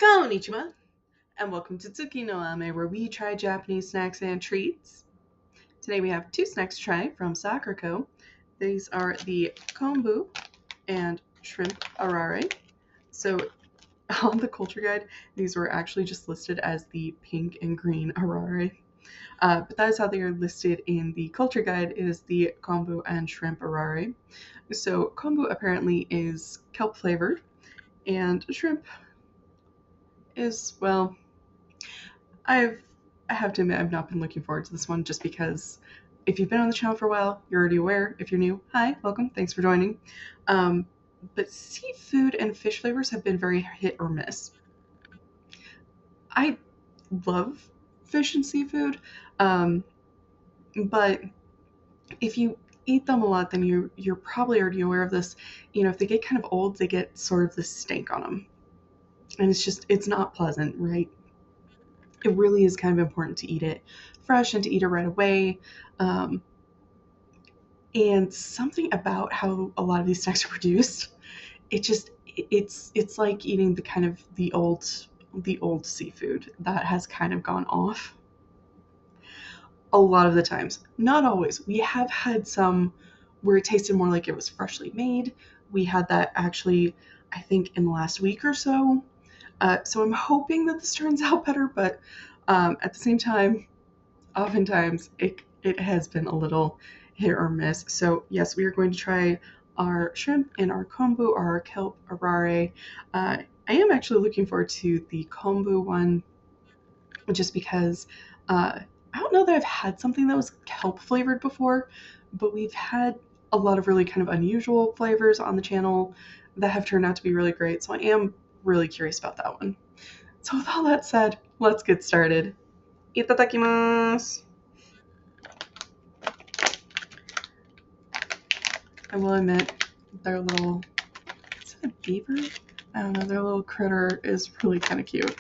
Konnichiwa, and welcome to Tsuki no Ame, where we try Japanese snacks and treats. Today we have two snacks to try from Sakura. These are the kombu and shrimp arare. So on the culture guide, these were actually just listed as the pink and green arare. But that is how they are listed in the culture guide, is the kombu and shrimp arare. So kombu apparently is kelp flavored, and shrimp is, well, I've I have to admit I've not been looking forward to this one just because if you've been on the channel for a while, you're already aware. If you're new, hi, welcome, thanks for joining. But seafood and fish flavors have been very hit or miss. I love fish and seafood, um, but if you eat them a lot, then you're probably already aware of this. You know, if they get kind of old, they get sort of this stank on them, and it's not pleasant, right? It really is kind of important to eat it fresh and to eat it right away. Um, and something about how a lot of these snacks are produced, it's like eating the kind of the old seafood that has kind of gone off. A lot of the times, not always. We have had some where it tasted more like it was freshly made. We had that actually, I think, in the last week or so. So I'm hoping that this turns out better, but at the same time, oftentimes it has been a little hit or miss. So yes, we are going to try our shrimp and our kombu, our kelp arare. I am actually looking forward to the kombu one, just because I don't know that I've had something that was kelp flavored before, but we've had a lot of really kind of unusual flavors on the channel that have turned out to be really great. So I am really curious about that one. So with all that said, let's get started. Itadakimasu. I will admit, their little, is it a beaver? I don't know, their little critter is really kind of cute.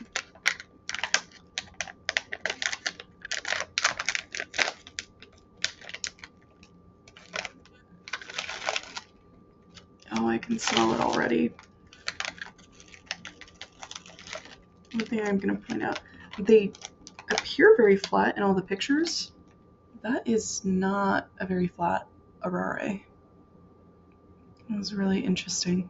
Oh, I can smell it already. One thing I'm going to point out, they appear very flat in all the pictures. That is not a very flat Arare. It was really interesting.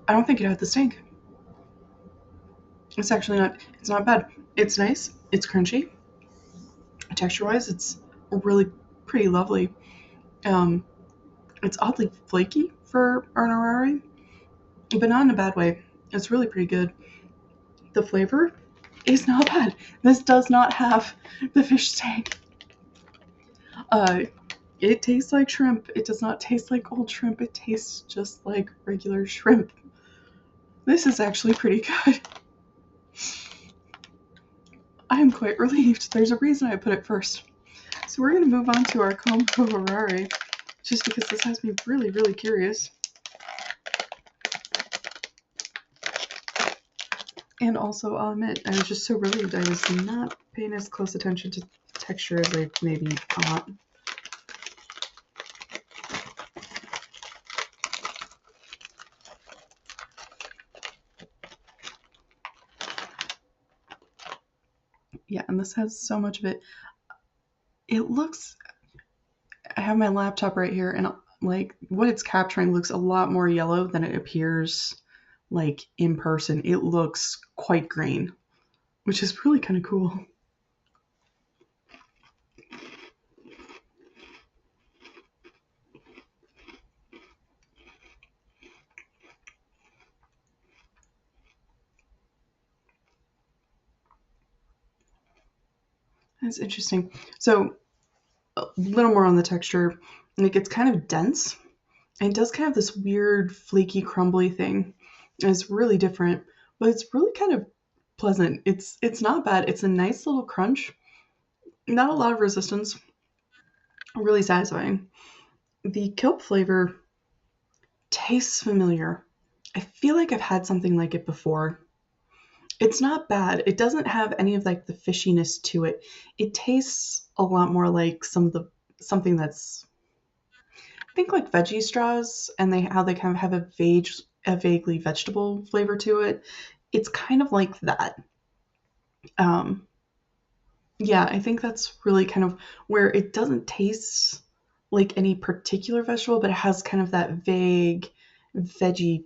I don't think it had the stink. It's actually it's not bad. It's nice. It's crunchy. Texture-wise, it's really pretty lovely. Um, it's oddly flaky for an Arare, but not in a bad way. It's really pretty good. The flavor is not bad. This does not have the fish tank. It tastes like shrimp. It does not taste like old shrimp. It tastes just like regular shrimp. This is actually pretty good. I am quite relieved. There's a reason I put it first. So we're going to move on to our Kombu Arare, just because this has me really, really curious. And also, I'll admit, I was just so relieved I was not paying as close attention to texture as I maybe thought. Yeah, and this has so much of it. It looks, I have my laptop right here, and like what it's capturing looks a lot more yellow than it appears like in person. It looks quite green, which is really kind of cool. That's interesting. So a little more on the texture. Like it's kind of dense. And it does kind of this weird flaky crumbly thing. And it's really different, but it's really kind of pleasant. It's not bad. It's a nice little crunch. Not a lot of resistance. Really satisfying. The kelp flavor tastes familiar. I feel like I've had something like it before. It's not bad. It doesn't have any of like the fishiness to it. It tastes a lot more like something that's, I think, like veggie straws, and they kind of have a vaguely vegetable flavor to it. It's kind of like that. Um, yeah, I think that's really kind of where it doesn't taste like any particular vegetable, but it has kind of that vague veggie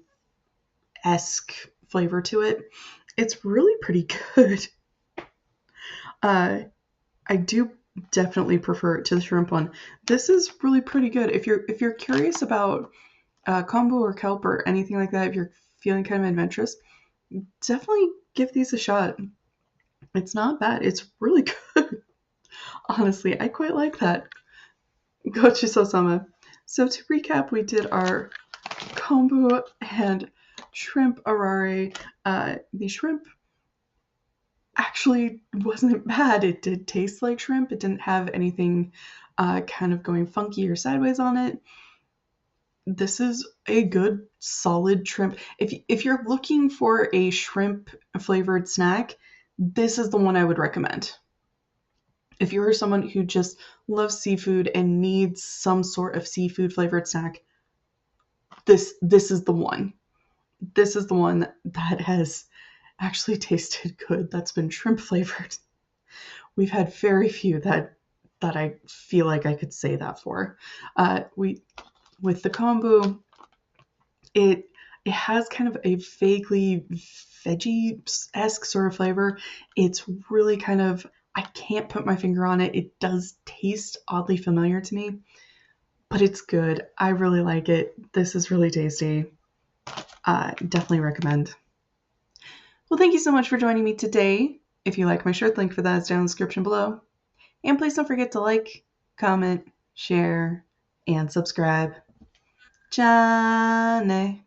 esque flavor to it. It's really pretty good. Uh, I do definitely prefer it to the shrimp one. This is really pretty good. If you're curious about kombu or kelp or anything like that, if you're feeling kind of adventurous, definitely give these a shot. It's not bad. It's really good. Honestly, I quite like that. Gochiso-sama. So to recap, we did our kombu and shrimp arare. The shrimp actually wasn't bad. It did taste like shrimp. It didn't have anything kind of going funky or sideways on it. This is a good, solid shrimp. If you're looking for a shrimp flavored snack, this is the one I would recommend. If you're someone who just loves seafood and needs some sort of seafood flavored snack, this is the one. This is the one that has actually tasted good. That's been shrimp flavored. We've had very few that I feel like I could say that for. We with the kombu, it it has kind of a vaguely veggie-esque sort of flavor. It's really kind of, I can't put my finger on it. It does taste oddly familiar to me, but it's good. I really like it. This is really tasty. Definitely recommend. Well, thank you so much for joining me today. If you like my shirt, link for that is down in the description below. And please don't forget to like, comment, share, and subscribe. じゃあね。